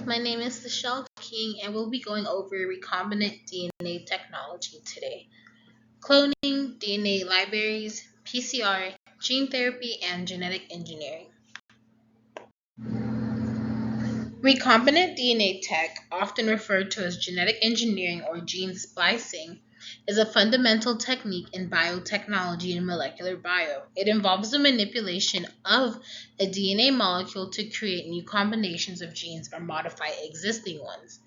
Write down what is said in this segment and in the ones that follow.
My name is Michelle King, and we'll be going over recombinant DNA technology today. Cloning, DNA libraries, PCR, gene therapy, and genetic engineering. Recombinant DNA tech, often referred to as genetic engineering or gene splicing, is a fundamental technique in biotechnology and molecular bio. It involves the manipulation of a DNA molecule to create new combinations of genes or modify existing ones.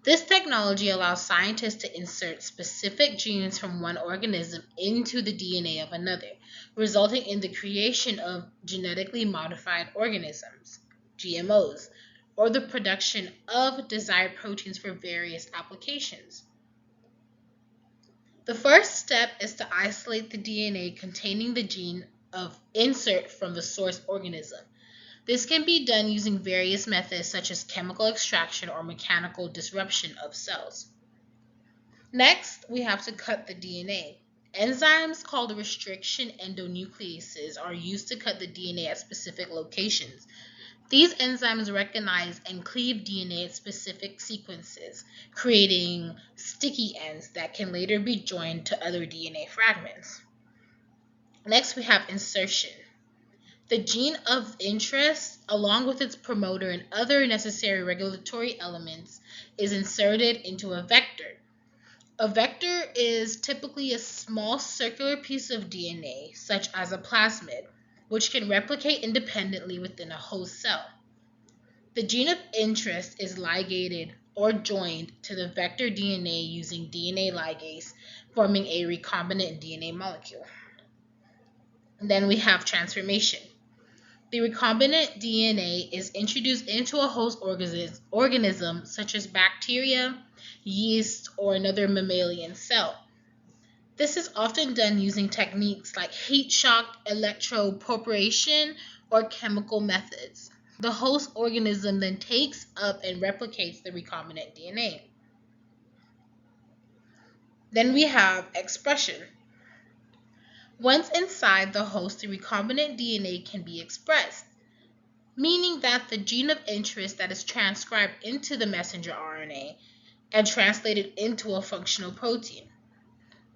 This technology allows scientists to insert specific genes from one organism into the DNA of another, resulting in the creation of genetically modified organisms, GMOs, or the production of desired proteins for various applications. The first step is to isolate the DNA containing the gene of insert from the source organism. This can be done using various methods such as chemical extraction or mechanical disruption of cells. Next, we have to cut the DNA. Enzymes called restriction endonucleases are used to cut the DNA at specific locations. These enzymes recognize and cleave DNA at specific sequences, creating sticky ends that can later be joined to other DNA fragments. Next, we have insertion. The gene of interest, along with its promoter and other necessary regulatory elements, is inserted into a vector. A vector is typically a small circular piece of DNA, such as a plasmid, which can replicate independently within a host cell. The gene of interest is ligated or joined to the vector DNA using DNA ligase, forming a recombinant DNA molecule. And then we have transformation. The recombinant DNA is introduced into a host organism such as bacteria, yeast, or another mammalian cell. This is often done using techniques like heat shock, electroporation, or chemical methods. The host organism then takes up and replicates the recombinant DNA. Then we have expression. Once inside the host, the recombinant DNA can be expressed, meaning that the gene of interest that is transcribed into the messenger RNA and translated into a functional protein.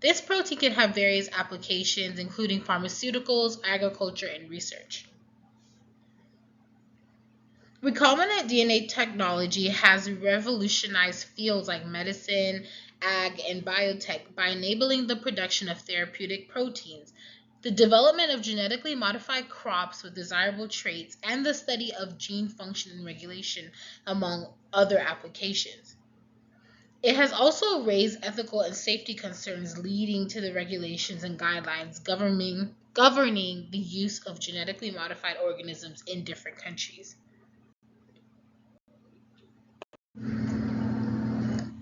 This protein can have various applications, including pharmaceuticals, agriculture, and research. Recombinant DNA technology has revolutionized fields like medicine, ag, and biotech by enabling the production of therapeutic proteins, the development of genetically modified crops with desirable traits, and the study of gene function and regulation, among other applications. It has also raised ethical and safety concerns, leading to the regulations and guidelines governing the use of genetically modified organisms in different countries.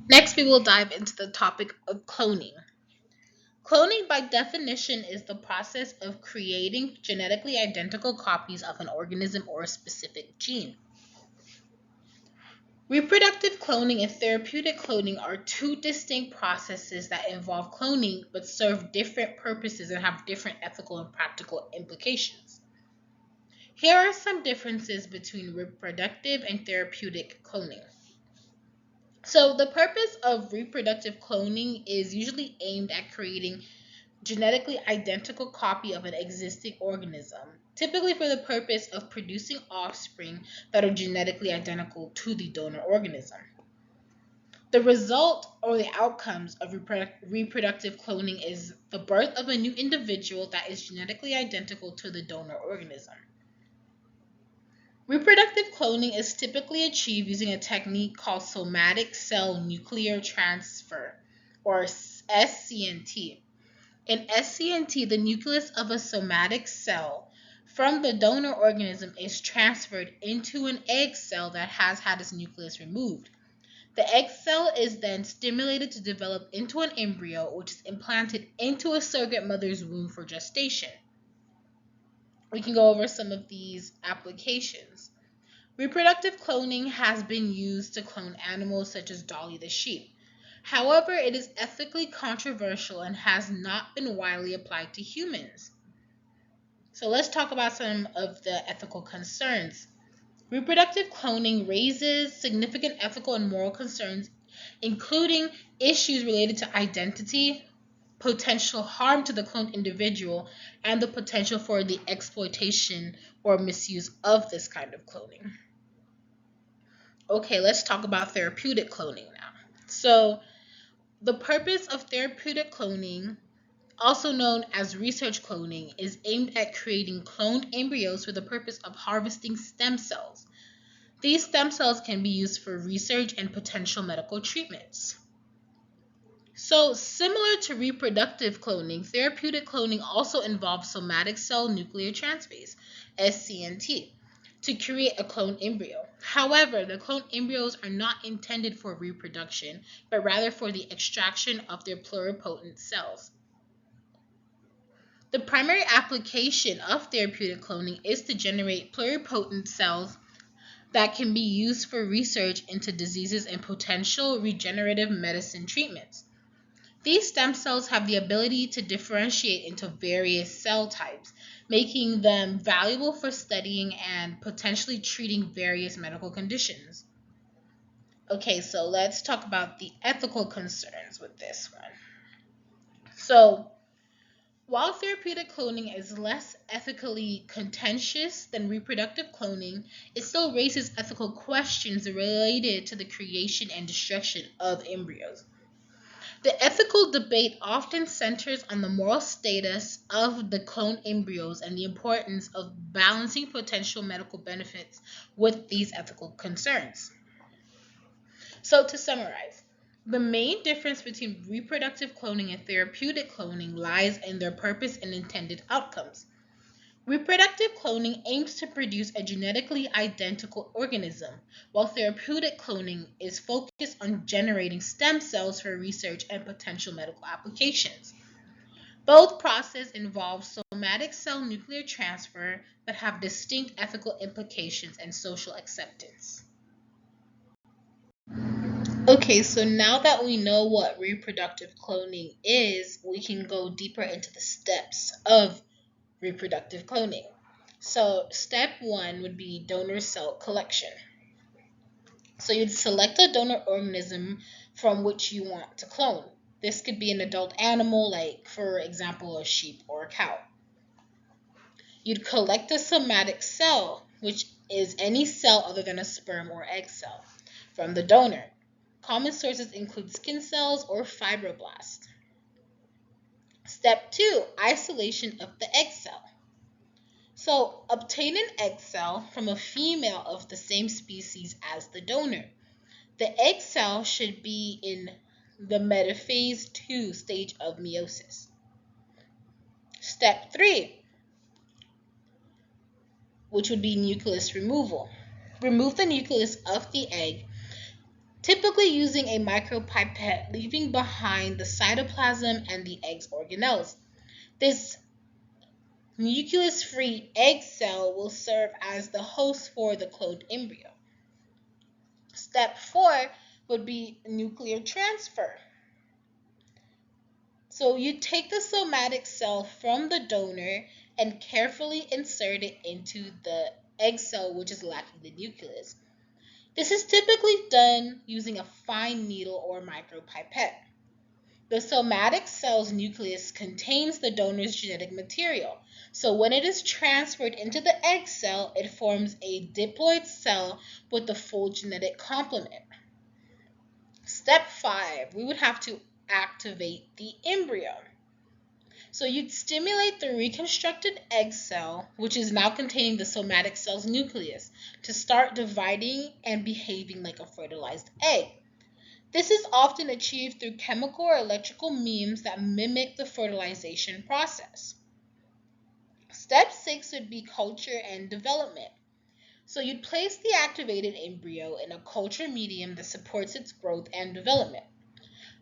Next, we will dive into the topic of cloning. Cloning, by definition, is the process of creating genetically identical copies of an organism or a specific gene. Reproductive cloning and therapeutic cloning are two distinct processes that involve cloning but serve different purposes and have different ethical and practical implications. Here are some differences between reproductive and therapeutic cloning. So, the purpose of reproductive cloning is usually aimed at creating genetically identical copy of an existing organism, typically for the purpose of producing offspring that are genetically identical to the donor organism. The result or the outcomes of reproductive cloning is the birth of a new individual that is genetically identical to the donor organism. Reproductive cloning is typically achieved using a technique called somatic cell nuclear transfer, or SCNT. In SCNT, the nucleus of a somatic cell from the donor organism is transferred into an egg cell that has had its nucleus removed. The egg cell is then stimulated to develop into an embryo, which is implanted into a surrogate mother's womb for gestation. We can go over some of these applications. Reproductive cloning has been used to clone animals such as Dolly the sheep. However, it is ethically controversial and has not been widely applied to humans. So let's talk about some of the ethical concerns. Reproductive cloning raises significant ethical and moral concerns, including issues related to identity, potential harm to the cloned individual, and the potential for the exploitation or misuse of this kind of cloning. Okay, let's talk about therapeutic cloning now. So, the purpose of therapeutic cloning, also known as research cloning, is aimed at creating cloned embryos for the purpose of harvesting stem cells. These stem cells can be used for research and potential medical treatments. So, similar to reproductive cloning, therapeutic cloning also involves somatic cell nuclear transferase, SCNT, to create a cloned embryo. However, the cloned embryos are not intended for reproduction, but rather for the extraction of their pluripotent cells. The primary application of therapeutic cloning is to generate pluripotent cells that can be used for research into diseases and potential regenerative medicine treatments. These stem cells have the ability to differentiate into various cell types, making them valuable for studying and potentially treating various medical conditions. Okay, so let's talk about the ethical concerns with this one. So, while therapeutic cloning is less ethically contentious than reproductive cloning, it still raises ethical questions related to the creation and destruction of embryos. The ethical debate often centers on the moral status of the cloned embryos and the importance of balancing potential medical benefits with these ethical concerns. So, to summarize, the main difference between reproductive cloning and therapeutic cloning lies in their purpose and intended outcomes. Reproductive cloning aims to produce a genetically identical organism, while therapeutic cloning is focused on generating stem cells for research and potential medical applications. Both processes involve somatic cell nuclear transfer but have distinct ethical implications and social acceptance. Okay, so now that we know what reproductive cloning is, we can go deeper into the steps of reproductive cloning. So, step one would be donor cell collection. So, you'd select a donor organism from which you want to clone. This could be an adult animal, like, for example, a sheep or a cow. You'd collect a somatic cell, which is any cell other than a sperm or egg cell, from the donor. Common sources include skin cells or fibroblasts. Step two, isolation of the egg cell. So, obtain an egg cell from a female of the same species as the donor. The egg cell should be in the metaphase 2 stage of meiosis. Step 3, which would be nucleus removal. Remove the nucleus of the egg, typically using a micropipette, leaving behind the cytoplasm and the egg's organelles. This nucleus-free egg cell will serve as the host for the cloned embryo. Step 4 would be nuclear transfer. So you take the somatic cell from the donor and carefully insert it into the egg cell which is lacking the nucleus. This is typically done using a fine needle or micropipette. The somatic cell's nucleus contains the donor's genetic material, so when it is transferred into the egg cell, it forms a diploid cell with the full genetic complement. Step 5, we would have to activate the embryo. So you'd stimulate the reconstructed egg cell, which is now containing the somatic cell's nucleus, to start dividing and behaving like a fertilized egg. This is often achieved through chemical or electrical means that mimic the fertilization process. Step 6 would be culture and development. So you'd place the activated embryo in a culture medium that supports its growth and development.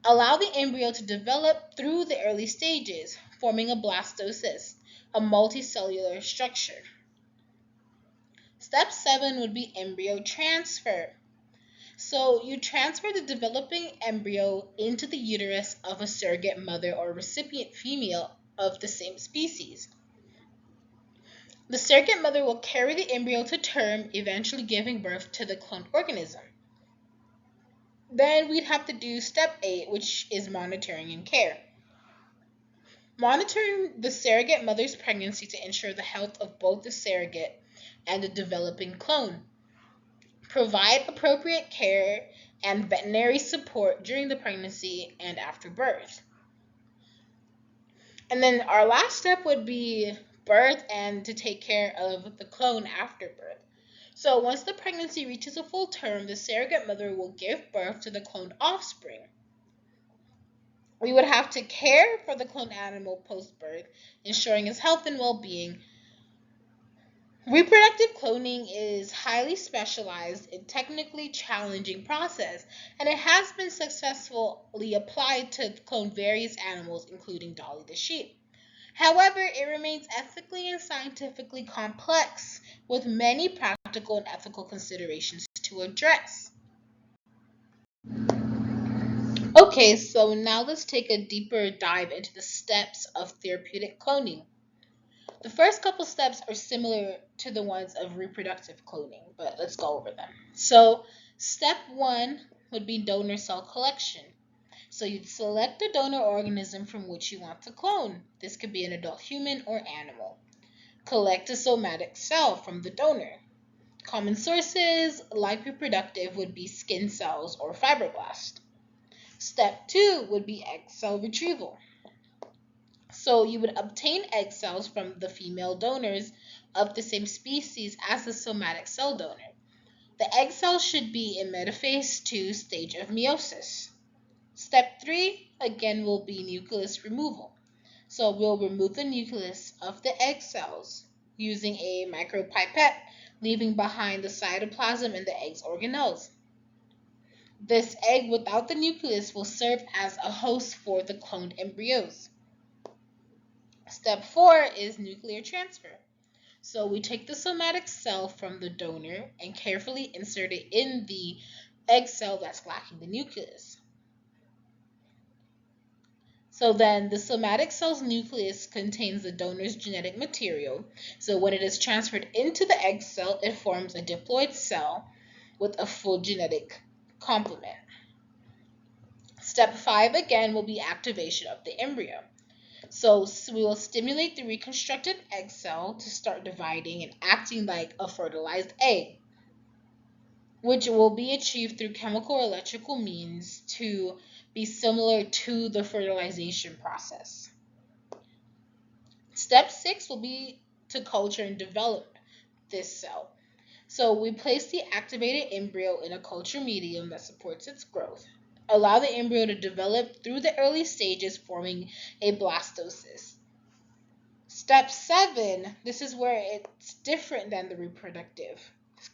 Allow the embryo to develop through the early stages, forming a blastocyst, a multicellular structure. Step 7 would be embryo transfer. So you transfer the developing embryo into the uterus of a surrogate mother or recipient female of the same species. The surrogate mother will carry the embryo to term, eventually giving birth to the cloned organism. Then we'd have to do step 8, which is monitoring and care. Monitoring the surrogate mother's pregnancy to ensure the health of both the surrogate and the developing clone. Provide appropriate care and veterinary support during the pregnancy and after birth. And then our last step would be birth and to take care of the clone after birth. So once the pregnancy reaches a full term, the surrogate mother will give birth to the cloned offspring. We would have to care for the cloned animal post-birth, ensuring its health and well-being. Reproductive cloning is highly specialized and technically challenging process, and it has been successfully applied to clone various animals, including Dolly the sheep. However, it remains ethically and scientifically complex, with many practical and ethical considerations to address. Okay, so now let's take a deeper dive into the steps of therapeutic cloning. The first couple steps are similar to the ones of reproductive cloning, but let's go over them. So, step 1 would be donor cell collection. So you'd select a donor organism from which you want to clone. This could be an adult human or animal. Collect a somatic cell from the donor. Common sources, like reproductive, would be skin cells or fibroblasts. Step 2 would be egg cell retrieval. So you would obtain egg cells from the female donors of the same species as the somatic cell donor. The egg cells should be in metaphase 2 stage of meiosis. Step 3, again, will be nucleus removal. So we'll remove the nucleus of the egg cells using a micropipette, leaving behind the cytoplasm and the egg's organelles. This egg without the nucleus will serve as a host for the cloned embryos. Step 4 is nuclear transfer. So we take the somatic cell from the donor and carefully insert it in the egg cell that's lacking the nucleus. So then the somatic cell's nucleus contains the donor's genetic material. So when it is transferred into the egg cell, it forms a diploid cell with a full genetic complement. Step 5 again will be activation of the embryo. So we will stimulate the reconstructed egg cell to start dividing and acting like a fertilized egg, which will be achieved through chemical or electrical means to be similar to the fertilization process. Step 6 will be to culture and develop this cell. So we place the activated embryo in a culture medium that supports its growth. Allow the embryo to develop through the early stages, forming a blastocyst. Step 7, this is where it's different than the reproductive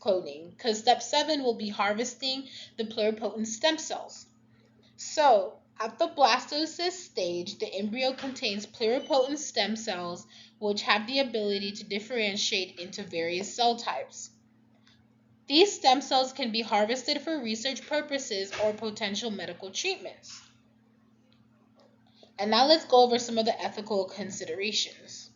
cloning, because step 7 will be harvesting the pluripotent stem cells. So, at the blastocyst stage, the embryo contains pluripotent stem cells which have the ability to differentiate into various cell types. These stem cells can be harvested for research purposes or potential medical treatments. And now let's go over some of the ethical considerations.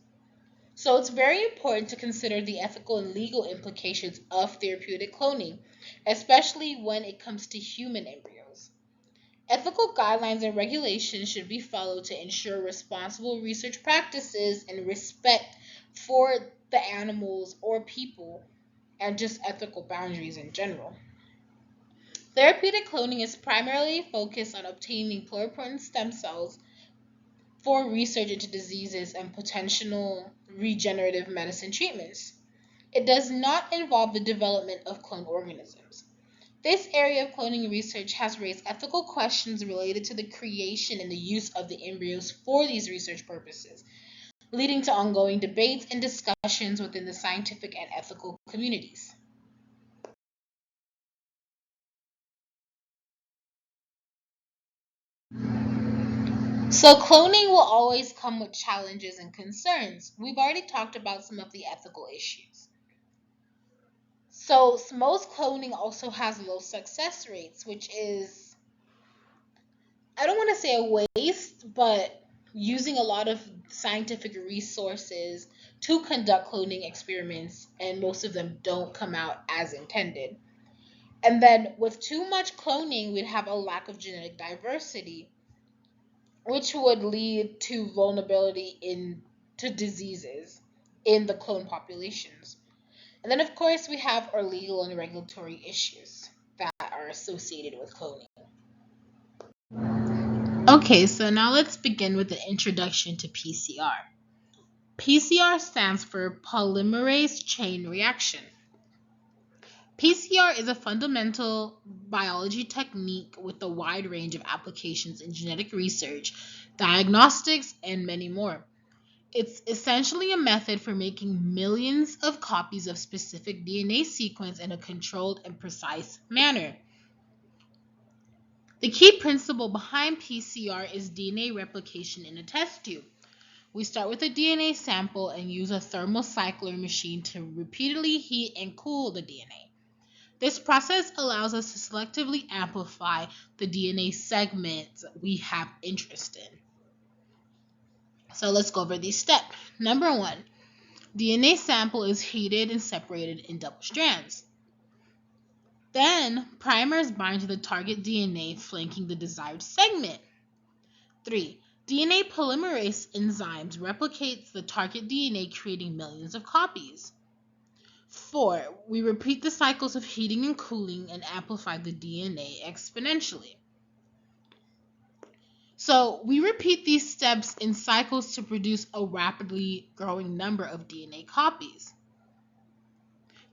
So it's very important to consider the ethical and legal implications of therapeutic cloning, especially when it comes to human embryos. Ethical guidelines and regulations should be followed to ensure responsible research practices and respect for the animals or people, and just ethical boundaries in general. Therapeutic cloning is primarily focused on obtaining pluripotent stem cells for research into diseases and potential regenerative medicine treatments. It does not involve the development of cloned organisms. This area of cloning research has raised ethical questions related to the creation and the use of the embryos for these research purposes, leading to ongoing debates and discussions within the scientific and ethical communities. So cloning will always come with challenges and concerns. We've already talked about some of the ethical issues. So most cloning also has low success rates, which is, I don't want to say a waste, but using a lot of scientific resources to conduct cloning experiments, and most of them don't come out as intended. And then with too much cloning, we'd have a lack of genetic diversity, which would lead to vulnerability to diseases in the clone populations. And then, of course, we have our legal and regulatory issues that are associated with cloning. Okay, so now let's begin with the introduction to PCR. PCR stands for polymerase chain reaction. PCR is a fundamental biology technique with a wide range of applications in genetic research, diagnostics, and many more. It's essentially a method for making millions of copies of specific DNA sequence in a controlled and precise manner. The key principle behind PCR is DNA replication in a test tube. We start with a DNA sample and use a thermocycler machine to repeatedly heat and cool the DNA. This process allows us to selectively amplify the DNA segments we have interest in. So let's go over these steps. Number 1, DNA sample is heated and separated in double strands. Then, primers bind to the target DNA flanking the desired segment. 3. DNA polymerase enzymes replicates the target DNA, creating millions of copies. 4. We repeat the cycles of heating and cooling and amplify the DNA exponentially. So we repeat these steps in cycles to produce a rapidly growing number of DNA copies.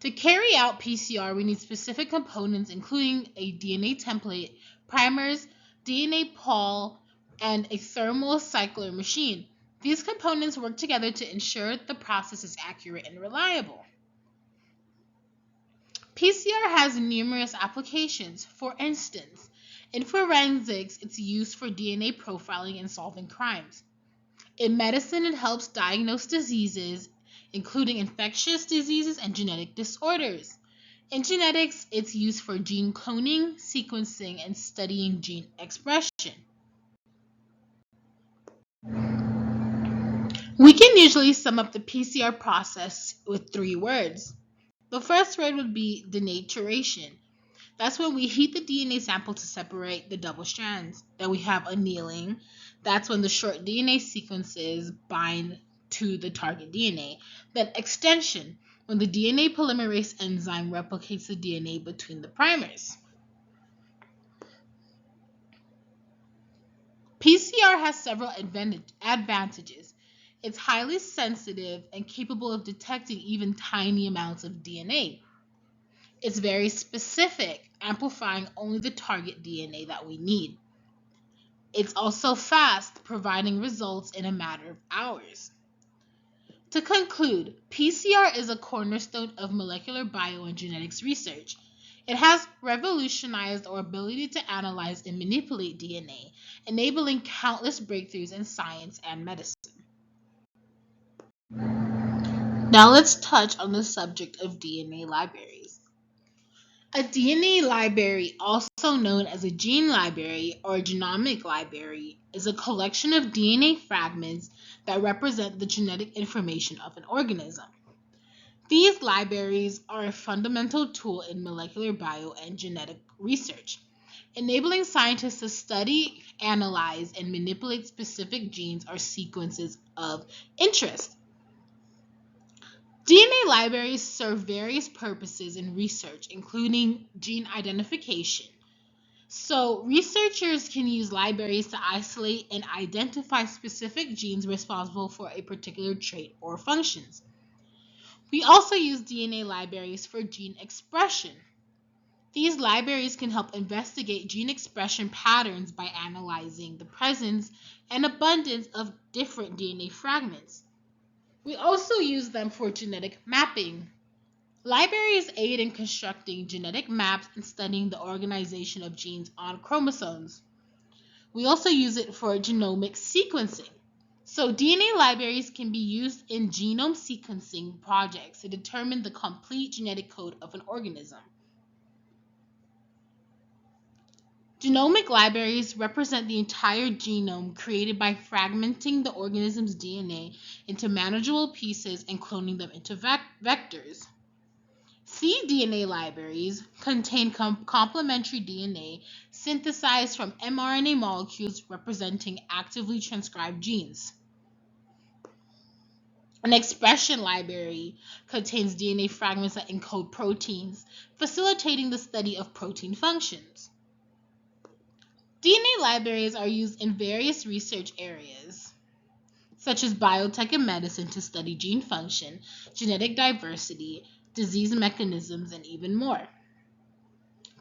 To carry out PCR, we need specific components including a DNA template, primers, DNA pol, and a thermocycler machine. These components work together to ensure the process is accurate and reliable. PCR has numerous applications. For instance, in forensics, it's used for DNA profiling and solving crimes. In medicine, it helps diagnose diseases, including infectious diseases and genetic disorders. In genetics, it's used for gene cloning, sequencing, and studying gene expression. We can usually sum up the PCR process with 3 words. The first word would be denaturation. That's when we heat the DNA sample to separate the double strands. Then we have annealing. That's when the short DNA sequences bind to the target DNA. Then extension, when the DNA polymerase enzyme replicates the DNA between the primers. PCR has several advantages. It's highly sensitive and capable of detecting even tiny amounts of DNA. It's very specific, amplifying only the target DNA that we need. It's also fast, providing results in a matter of hours. To conclude, PCR is a cornerstone of molecular bio and genetics research. It has revolutionized our ability to analyze and manipulate DNA, enabling countless breakthroughs in science and medicine. Now let's touch on the subject of DNA libraries. A DNA library, also known as a gene library or a genomic library, is a collection of DNA fragments that represent the genetic information of an organism. These libraries are a fundamental tool in molecular bio and genetic research, enabling scientists to study, analyze, and manipulate specific genes or sequences of interest. DNA libraries serve various purposes in research, including gene identification. So, researchers can use libraries to isolate and identify specific genes responsible for a particular trait or functions. We also use DNA libraries for gene expression. These libraries can help investigate gene expression patterns by analyzing the presence and abundance of different DNA fragments. We also use them for genetic mapping. Libraries aid in constructing genetic maps and studying the organization of genes on chromosomes. We also use it for genomic sequencing. So DNA libraries can be used in genome sequencing projects to determine the complete genetic code of an organism. Genomic libraries represent the entire genome created by fragmenting the organism's DNA into manageable pieces and cloning them into vectors. cDNA libraries contain complementary DNA synthesized from mRNA molecules representing actively transcribed genes. An expression library contains DNA fragments that encode proteins, facilitating the study of protein functions. DNA libraries are used in various research areas, such as biotech and medicine, to study gene function, genetic diversity, disease mechanisms, and even more.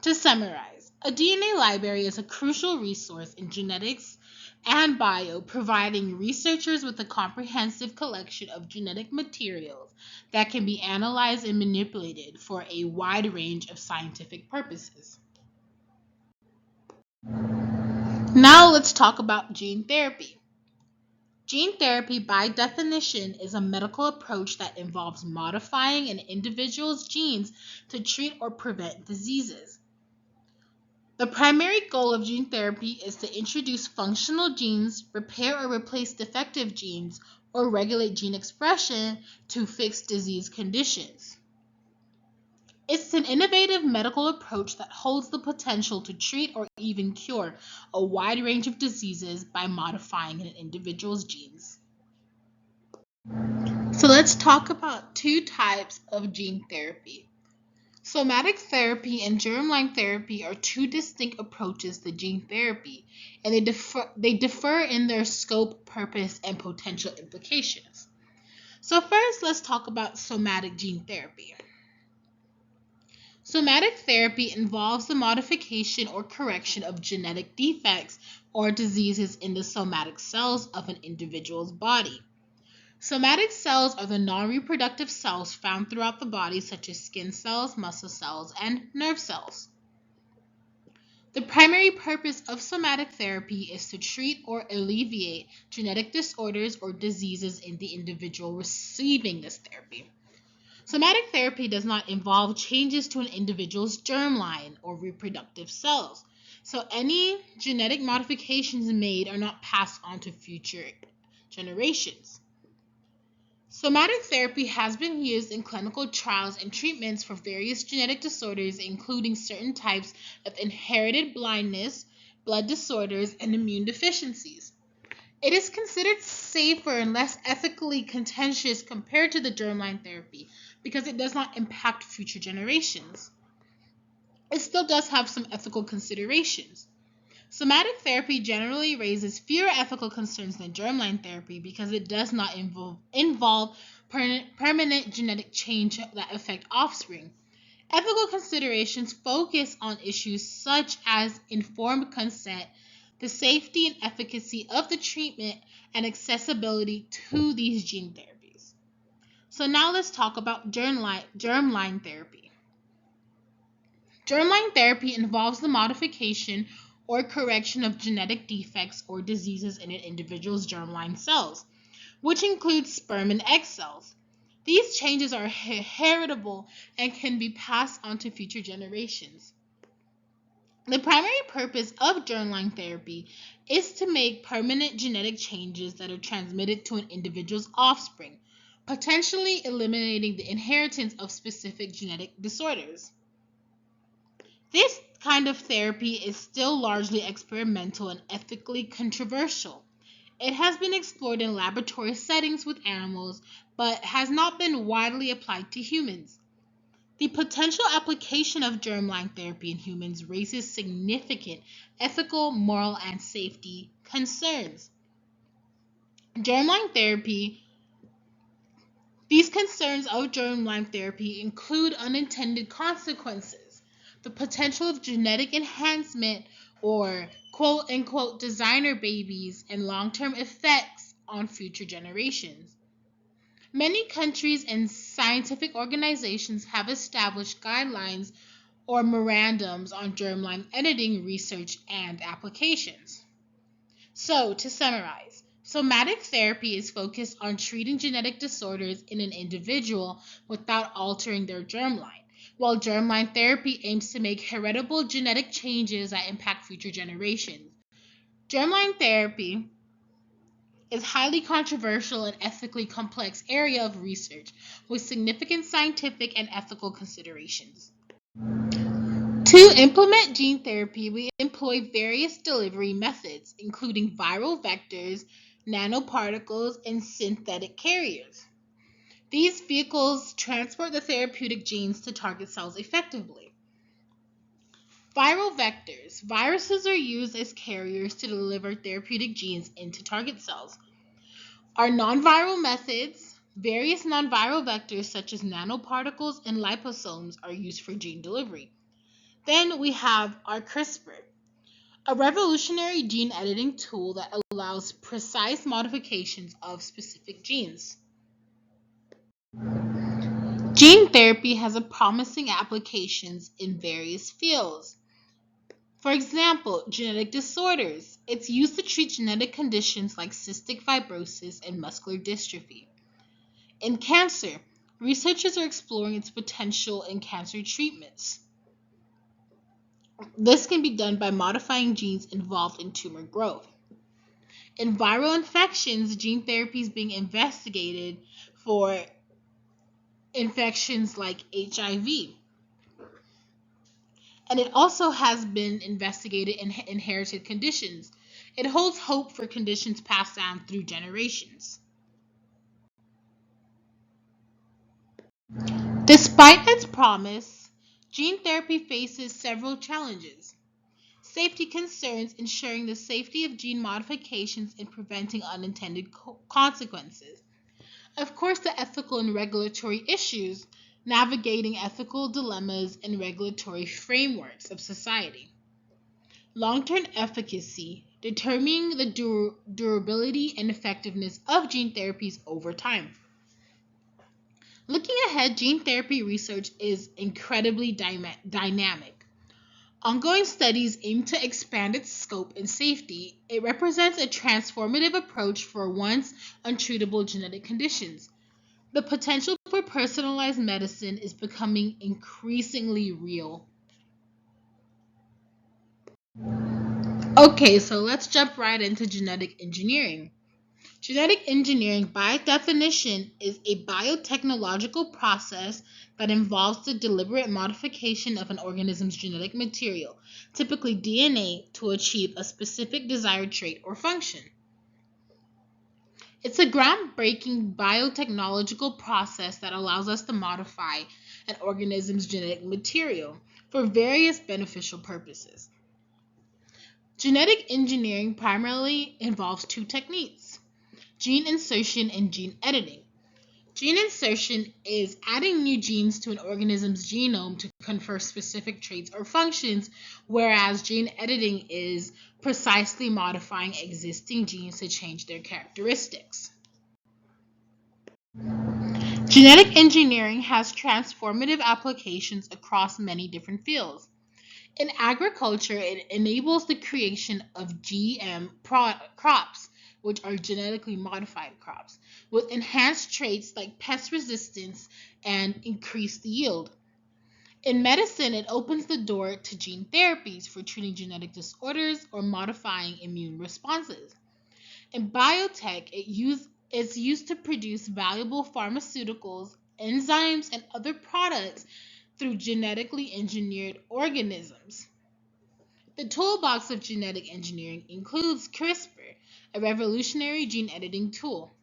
To summarize, a DNA library is a crucial resource in genetics and bio, providing researchers with a comprehensive collection of genetic materials that can be analyzed and manipulated for a wide range of scientific purposes. Now let's talk about gene therapy. Gene therapy, by definition, is a medical approach that involves modifying an individual's genes to treat or prevent diseases. The primary goal of gene therapy is to introduce functional genes, repair or replace defective genes, or regulate gene expression to fix disease conditions. It's an innovative medical approach that holds the potential to treat or even cure a wide range of diseases by modifying an individual's genes. So let's talk about two types of gene therapy. Somatic therapy and germline therapy are two distinct approaches to gene therapy, and they differ in their scope, purpose, and potential implications. So first, let's talk about somatic gene therapy. Somatic therapy involves the modification or correction of genetic defects or diseases in the somatic cells of an individual's body. Somatic cells are the non-reproductive cells found throughout the body, such as skin cells, muscle cells, and nerve cells. The primary purpose of somatic therapy is to treat or alleviate genetic disorders or diseases in the individual receiving this therapy. Somatic therapy does not involve changes to an individual's germline or reproductive cells, so any genetic modifications made are not passed on to future generations. Somatic therapy has been used in clinical trials and treatments for various genetic disorders, including certain types of inherited blindness, blood disorders, and immune deficiencies. It is considered safer and less ethically contentious compared to the germline therapy because it does not impact future generations. It still does have some ethical considerations. Somatic therapy generally raises fewer ethical concerns than germline therapy because it does not involve permanent genetic change that affect offspring. Ethical considerations focus on issues such as informed consent, the safety and efficacy of the treatment, and accessibility to these gene therapies. So now let's talk about germline therapy. Germline therapy involves the modification or correction of genetic defects or diseases in an individual's germline cells, which includes sperm and egg cells. These changes are heritable and can be passed on to future generations. The primary purpose of germline therapy is to make permanent genetic changes that are transmitted to an individual's offspring, potentially eliminating the inheritance of specific genetic disorders. This kind of therapy is still largely experimental and ethically controversial. It has been explored in laboratory settings with animals, but has not been widely applied to humans. The potential application of germline therapy in humans raises significant ethical, moral, and safety concerns. Germline therapy These concerns of germline therapy include unintended consequences, the potential of genetic enhancement or quote unquote designer babies, and long-term effects on future generations. Many countries and scientific organizations have established guidelines or memorandums on germline editing research and applications. So, to summarize, somatic therapy is focused on treating genetic disorders in an individual without altering their germline. while germline therapy aims to make heritable genetic changes that impact future generations. Germline therapy is a highly controversial and ethically complex area of research with significant scientific and ethical considerations. To implement gene therapy, we employ various delivery methods, including viral vectors, nanoparticles, and synthetic carriers. These vehicles transport the therapeutic genes to target cells effectively. Viral vectors. Viruses are used as carriers to deliver therapeutic genes into target cells. Our non-viral methods. Various non-viral vectors such as nanoparticles and liposomes are used for gene delivery. Then we have our CRISPR, a revolutionary gene editing tool that allows precise modifications of specific genes. Gene therapy has a promising applications in various fields. For example, genetic disorders. It's used to treat genetic conditions like cystic fibrosis and muscular dystrophy. In cancer, researchers are exploring its potential in cancer treatments. This can be done by modifying genes involved in tumor growth. In viral infections, gene therapy is being investigated for infections like HIV. And it also has been investigated in inherited conditions. It holds hope for conditions passed down through generations. Despite its promise, gene therapy faces several challenges. Safety concerns ensuring the safety of gene modifications and preventing unintended consequences. Of course, the ethical and regulatory issues, navigating ethical dilemmas and regulatory frameworks of society. Long-term efficacy, determining the durability and effectiveness of gene therapies over time. Looking ahead, gene therapy research is incredibly dynamic. Ongoing studies aim to expand its scope and safety. It represents a transformative approach for once untreatable genetic conditions. The potential for personalized medicine is becoming increasingly real. Okay, so let's jump right into genetic engineering. Genetic engineering, by definition, is a biotechnological process that involves the deliberate modification of an organism's genetic material, typically DNA, to achieve a specific desired trait or function. It's a groundbreaking biotechnological process that allows us to modify an organism's genetic material for various beneficial purposes. Genetic engineering primarily involves two techniques: gene insertion and gene editing. Gene insertion is adding new genes to an organism's genome to confer specific traits or functions, whereas gene editing is precisely modifying existing genes to change their characteristics. Genetic engineering has transformative applications across many different fields. In agriculture, it enables the creation of crops, which are genetically modified crops, with enhanced traits like pest resistance and increased yield. In medicine, it opens the door to gene therapies for treating genetic disorders or modifying immune responses. In biotech, it's used to produce valuable pharmaceuticals, enzymes, and other products through genetically engineered organisms. The toolbox of genetic engineering includes CRISPR, a revolutionary gene editing tool,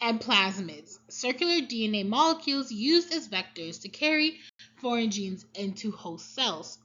and plasmids, circular DNA molecules used as vectors to carry foreign genes into host cells.